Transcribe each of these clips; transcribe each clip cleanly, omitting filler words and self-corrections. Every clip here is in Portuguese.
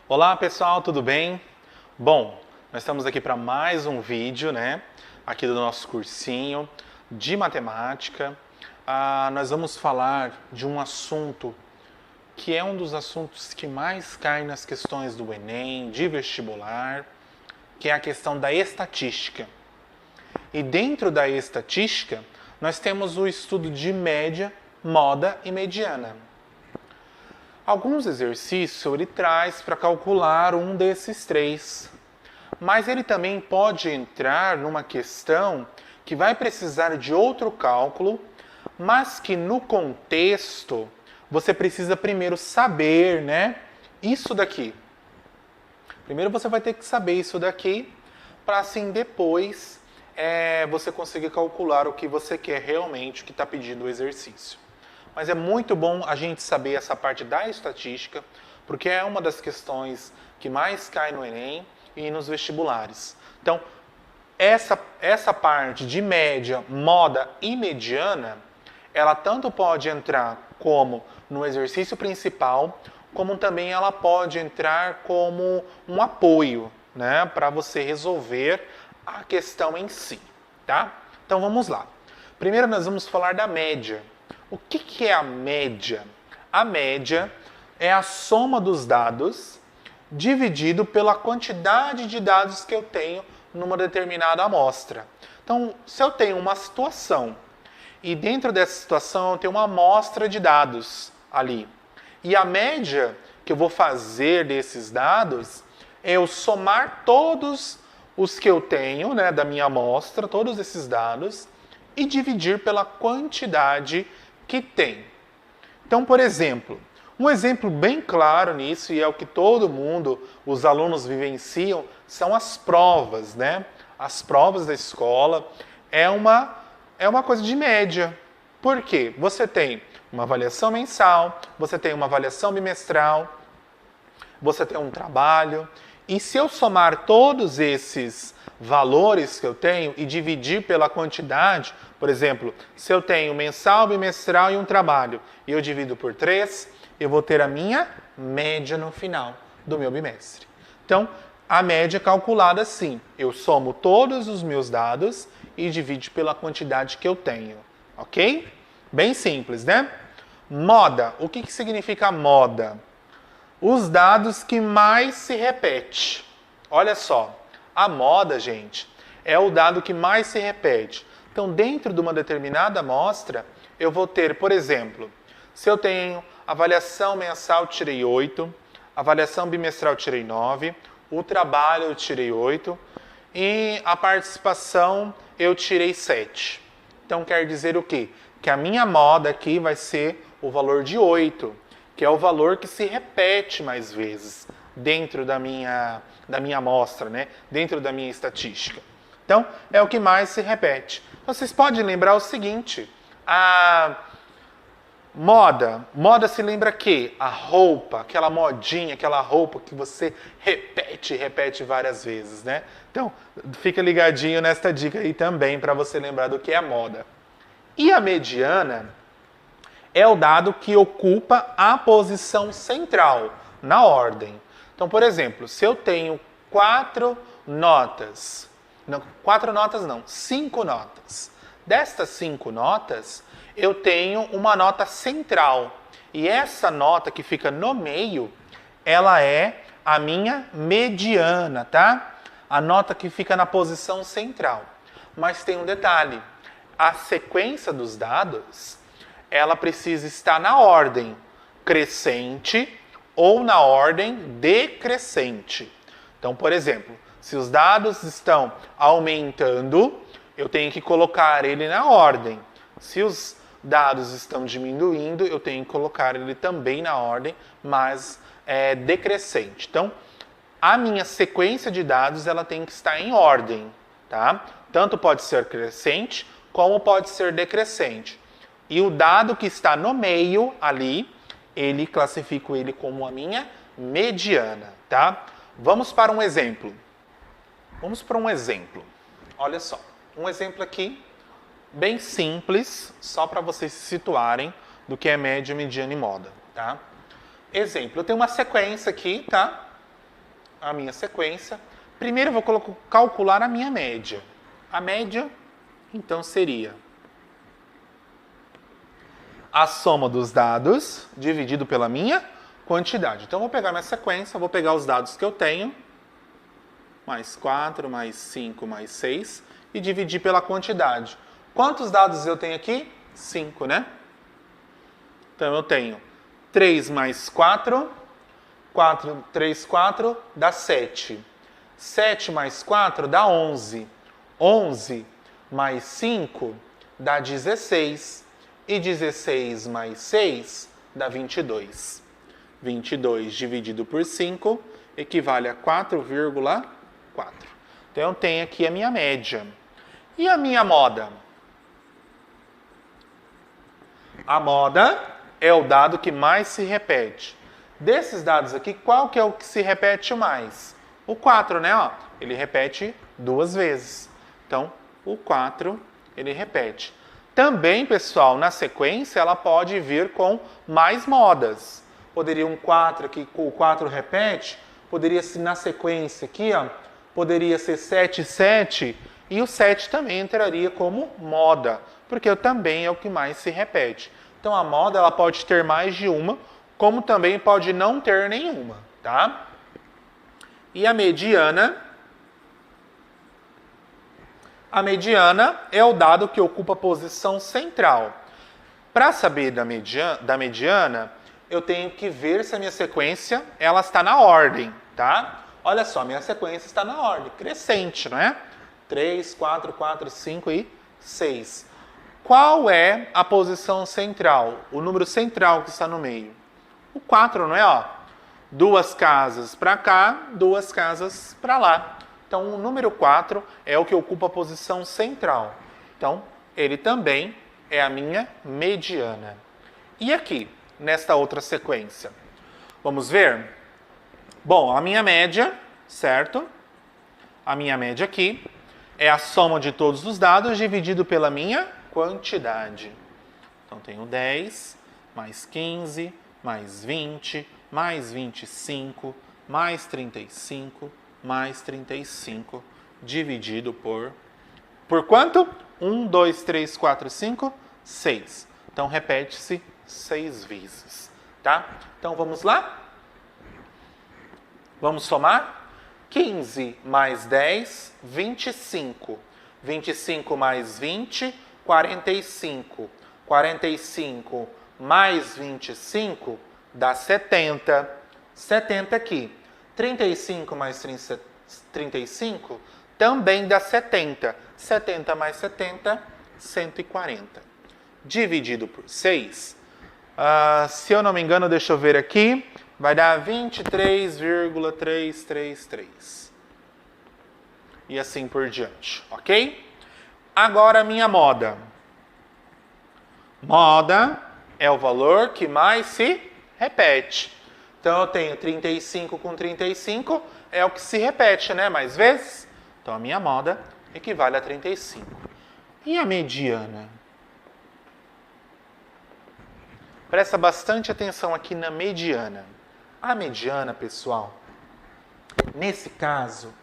Olá pessoal, tudo bem? Bom, nós estamos aqui para mais um vídeo, né? Aqui do nosso cursinho de matemática. Nós vamos falar de um assunto que é um dos assuntos que mais cai nas questões do Enem, de vestibular, que é a questão da estatística. E dentro da estatística, nós temos o estudo de média, moda e mediana. Alguns exercícios ele traz para calcular um desses três, mas ele também pode entrar numa questão que vai precisar de outro cálculo, mas que no contexto você precisa primeiro saber, né, isso daqui. Primeiro você vai ter que saber isso daqui, para assim depois você conseguir calcular o que você quer realmente, o que está pedindo o exercício. Mas é muito bom a gente saber essa parte da estatística, porque é uma das questões que mais cai no Enem e nos vestibulares. Então, essa parte de média, moda e mediana, ela tanto pode entrar como no exercício principal, como também ela pode entrar como um apoio, né, para você resolver a questão em si, tá? Então vamos lá. Primeiro nós vamos falar da média. O que é a média? A média é a soma dos dados dividido pela quantidade de dados que eu tenho numa determinada amostra. Então, se eu tenho uma situação e dentro dessa situação eu tenho uma amostra de dados ali, e a média que eu vou fazer desses dados é eu somar todos os que eu tenho, né, da minha amostra, todos esses dados, e dividir pela quantidade que tem. Então, por exemplo, um exemplo bem claro nisso, e é o que todo mundo, os alunos vivenciam, são as provas, né? As provas da escola é uma coisa de média. Por quê? Você tem uma avaliação mensal, você tem uma avaliação bimestral, você tem um trabalho, e se eu somar todos esses valores que eu tenho e dividir pela quantidade, por exemplo, se eu tenho mensal, bimestral e um trabalho, e eu divido por 3, eu vou ter a minha média no final do meu bimestre. Então, a média é calculada assim, eu somo todos os meus dados e divido pela quantidade que eu tenho, ok? Bem simples, né? Moda, o que significa moda? Os dados que mais se repete. Olha só, a moda, gente, é o dado que mais se repete. Então, dentro de uma determinada amostra, eu vou ter, por exemplo, se eu tenho avaliação mensal, tirei 8, avaliação bimestral, tirei 9, o trabalho, eu tirei 8, e a participação, eu tirei 7. Então, quer dizer o quê? Que a minha moda aqui vai ser o valor de 8, que é o valor que se repete mais vezes dentro da minha amostra, né? Dentro da minha estatística. Então, é o que mais se repete. Vocês podem lembrar o seguinte, a moda se lembra que a roupa, aquela modinha, aquela roupa que você repete várias vezes, né? Então, fica ligadinho nesta dica aí também para você lembrar do que é a moda. E a mediana é o dado que ocupa a posição central na ordem. Então, por exemplo, se eu tenho 5 notas. Destas 5 notas, eu tenho uma nota central. E essa nota que fica no meio, ela é a minha mediana, tá? A nota que fica na posição central. Mas tem um detalhe, a sequência dos dados, ela precisa estar na ordem crescente ou na ordem decrescente. Então, por exemplo, se os dados estão aumentando, eu tenho que colocar ele na ordem. Se os dados estão diminuindo, eu tenho que colocar ele também na ordem, mas decrescente. Então, a minha sequência de dados ela tem que estar em ordem, tá? Tanto pode ser crescente, como pode ser decrescente. E o dado que está no meio ali, ele classifico ele como a minha mediana, tá? Vamos para um exemplo. Olha só, um exemplo aqui bem simples, só para vocês se situarem do que é média, mediana e moda, tá? Exemplo, eu tenho uma sequência aqui, tá? a minha sequência. Primeiro eu vou calcular a minha média. A média, então, seria a soma dos dados dividido pela minha quantidade. Então, eu vou pegar minha sequência, vou pegar os dados que eu tenho, mais 4, mais 5, mais 6, e dividir pela quantidade. Quantos dados eu tenho aqui? 5, né? Então, eu tenho 3 mais 4, 3, 4, dá 7. 7 mais 4 dá 11. 11 mais 5 dá 16. E 16 mais 6 dá 22. 22 dividido por 5 equivale a 4,4. Então, eu tenho aqui a minha média. E a minha moda? A moda é o dado que mais se repete. Desses dados aqui, qual que é o que se repete mais? O 4, né? Ó, ele repete 2 vezes. Então, o 4, ele repete. Também, pessoal, na sequência, ela pode vir com mais modas. Poderia um 4 aqui, o 4 repete. Poderia ser na sequência aqui, ó, poderia ser 7, 7. E o 7 também entraria como moda, porque também é o que mais se repete. Então, a moda ela pode ter mais de uma, como também pode não ter nenhuma, tá? E a mediana? A mediana é o dado que ocupa a posição central. Para saber da mediana, eu tenho que ver se a minha sequência ela está na ordem, tá? Olha só, minha sequência está na ordem, crescente, não é? 3, 4, 4, 5 e 6. Qual é a posição central? O número central que está no meio? O 4, não é? Ó, 2 casas para cá, 2 casas para lá. Então, o número 4 é o que ocupa a posição central. Então, ele também é a minha mediana. E aqui, nesta outra sequência? Vamos ver? Bom, a minha média, certo? A minha média aqui é a soma de todos os dados dividido pela minha quantidade. Então, tenho 10, mais 15, mais 20, mais 25, mais 35, mais 35, dividido por quanto? 1, 2, 3, 4, 5, 6. Então, repete-se 6 vezes, tá? Então, vamos lá? Vamos somar? 15 mais 10, 25. 25 mais 20, 45. 45 mais 25 dá 70. 70 aqui. 35 mais 35 também dá 70. 70 mais 70, 140. Dividido por 6. Se eu não me engano, deixa eu ver aqui. Vai dar 23,333. E assim por diante, ok? Agora a minha moda. Moda é o valor que mais se repete. Então, eu tenho 35 com 35, é o que se repete, né? Mais vezes. Então, a minha moda equivale a 35. E a mediana? Presta bastante atenção aqui na mediana. A mediana, pessoal, nesse caso,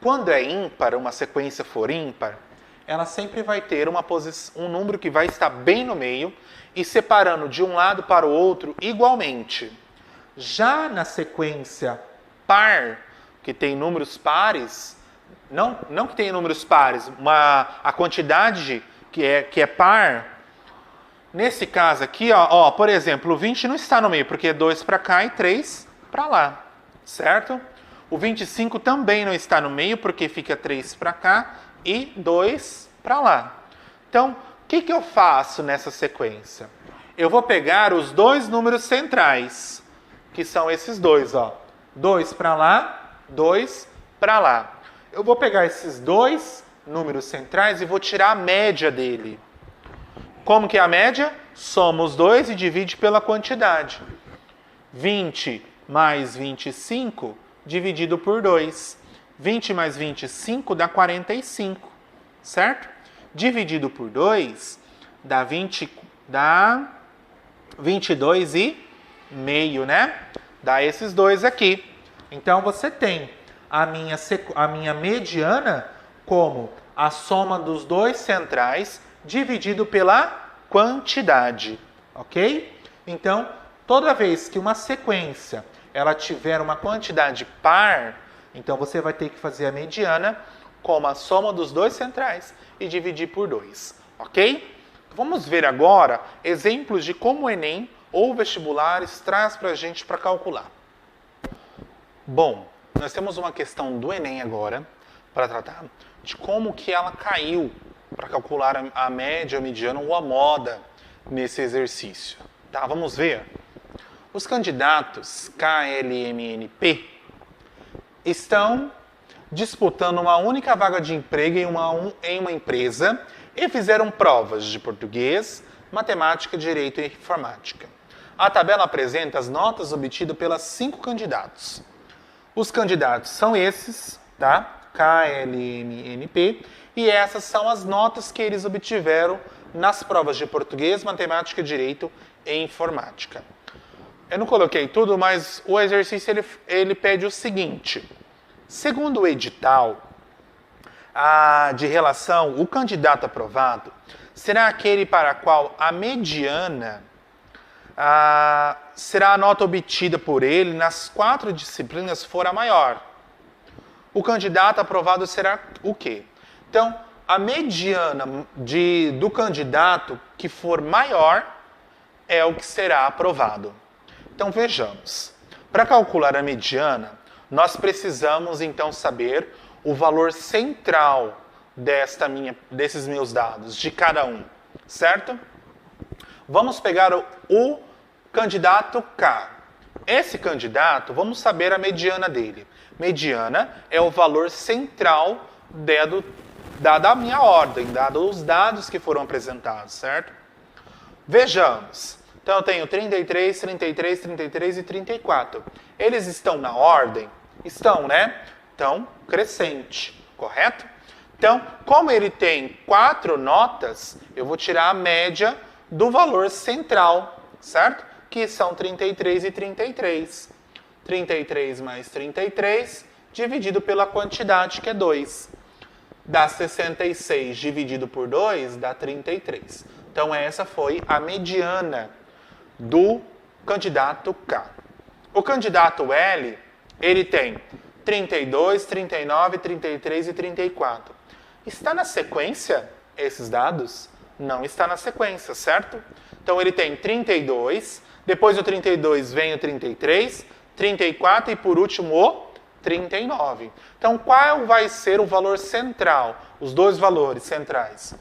quando é ímpar, uma sequência for ímpar, ela sempre vai ter um número que vai estar bem no meio e separando de um lado para o outro igualmente. Já na sequência par, que tem números pares, não que tenha números pares, a quantidade que é par, nesse caso aqui, ó, por exemplo, o 20 não está no meio, porque é 2 para cá e 3 para lá, certo? O 25 também não está no meio, porque fica 3 para cá e 2 para lá. Então, o que eu faço nessa sequência? Eu vou pegar os dois números centrais, que são esses dois, ó. 2 para lá, 2 para lá. Eu vou pegar esses dois números centrais e vou tirar a média dele. Como que é a média? Soma os dois e divide pela quantidade. 20 mais 25 dividido por 2. 20 mais 25 dá 45, certo? Dividido por 2 dá 22 e meio, né? Dá esses dois aqui. Então, você tem a minha mediana como a soma dos dois centrais dividido pela quantidade, ok? Então, toda vez que uma sequência ela tiver uma quantidade par, então você vai ter que fazer a mediana como a soma dos dois centrais e dividir por 2, ok? Vamos ver agora exemplos de como o Enem ou vestibulares traz para a gente para calcular. Bom, nós temos uma questão do Enem agora para tratar de como que ela caiu para calcular a média, a mediana ou a moda nesse exercício. Tá, vamos ver. Os candidatos KLMNP estão disputando uma única vaga de emprego em uma empresa e fizeram provas de português, matemática, direito e informática. A tabela apresenta as notas obtidas pelos 5 candidatos. Os candidatos são esses, tá? KLMNP, e essas são as notas que eles obtiveram nas provas de português, matemática, direito e informática. Eu não coloquei tudo, mas o exercício ele pede o seguinte. Segundo o edital de relação, o candidato aprovado será aquele para a qual a mediana será a nota obtida por ele nas 4 disciplinas for a maior. O candidato aprovado será o quê? Então, a mediana do candidato que for maior é o que será aprovado. Então, vejamos. Para calcular a mediana, nós precisamos, então, saber o valor central desses meus dados, de cada um, certo? Vamos pegar o candidato K. Esse candidato, vamos saber a mediana dele. Mediana é o valor central dada a minha ordem, dado os dados que foram apresentados, certo? Vejamos. Então, eu tenho 33, 33, 33 e 34. Eles estão na ordem? Estão, né? Então, crescente, correto? Então, como ele tem 4 notas, eu vou tirar a média do valor central, certo? Que são 33 e 33. 33 mais 33, dividido pela quantidade, que é 2. Dá 66 dividido por 2, dá 33. Então, essa foi a mediana do candidato K. O candidato L, ele tem 32, 39, 33 e 34. Está na sequência esses dados? Não está na sequência, certo? Então, ele tem 32, depois do 32 vem o 33, 34 e, por último, o 39. Então, qual vai ser o valor central? Os dois valores centrais.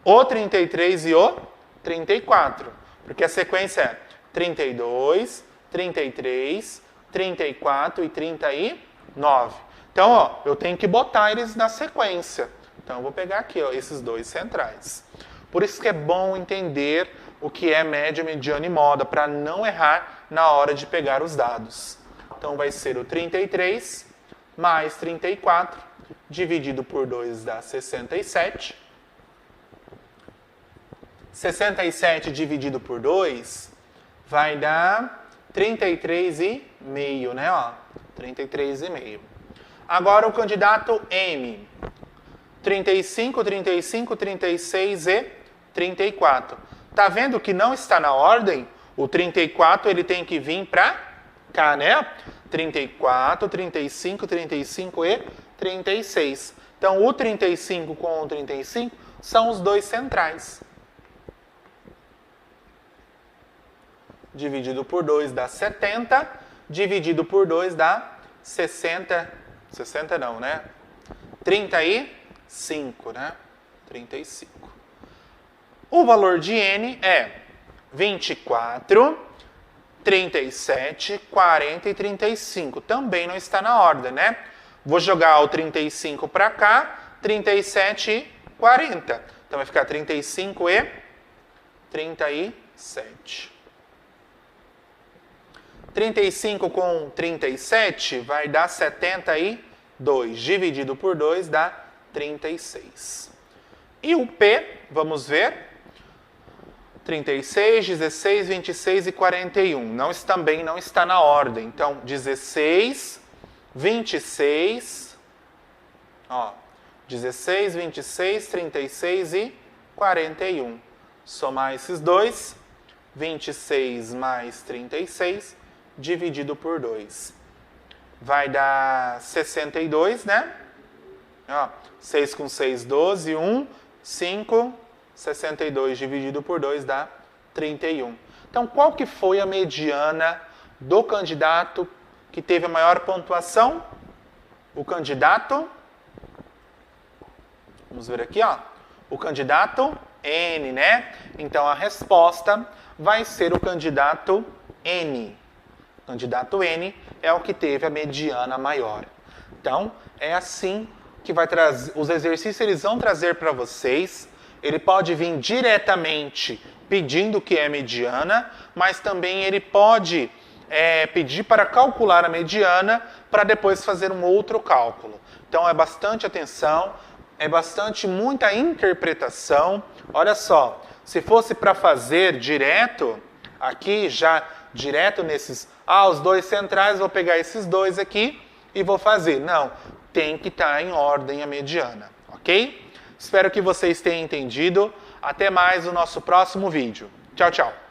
O 33 e o 34. Porque a sequência é 32, 33, 34 e 39. Então, ó, eu tenho que botar eles na sequência. Então, eu vou pegar aqui, ó, esses dois centrais. Por isso que é bom entender o que é média, mediana e moda, para não errar na hora de pegar os dados. Então, vai ser o 33 mais 34, dividido por 2 dá 67. 67 dividido por 2 vai dar 33,5, né? Ó, 33,5. Agora o candidato M. 35, 35, 36 e 34. Tá vendo que não está na ordem? O 34 ele tem que vir para cá, né? 34, 35, 35 e 36. Então, o 35 com o 35 são os dois centrais. Dividido por 2 dá 70. Dividido por 2 dá 60. 60 não, né? 35, né? 35. O valor de N é 24, 37, 40 e 35. Também não está na ordem, né? Vou jogar o 35 para cá, 37 e 40. Então vai ficar 35 e 37. 35 com 37 vai dar 72. Dividido por 2 dá 36. E o P, vamos ver. 36, 16, 26 e 41. Também não está na ordem. Então, 16, 26, Ó, 16, 26, 36 e 41. Somar esses dois, 26 mais 36, dividido por 2. Vai dar 62, né? Ó, 6 com 6, 12, 1, 5, 62 dividido por 2 dá 31. Então, qual que foi a mediana do candidato que teve a maior pontuação? O candidato, vamos ver aqui, ó, o candidato N, né? Então, a resposta vai ser o candidato N. O candidato N é o que teve a mediana maior. Então, é assim que vai trazer, os exercícios eles vão trazer para vocês. Ele pode vir diretamente pedindo o que é mediana, mas também ele pode pedir para calcular a mediana para depois fazer um outro cálculo. Então é bastante atenção, é bastante muita interpretação. Olha só, se fosse para fazer direto, aqui já direto nesses, os dois centrais, vou pegar esses dois aqui e vou fazer. Não, tem que estar em ordem a mediana, ok? Espero que vocês tenham entendido. Até mais no nosso próximo vídeo. Tchau, tchau.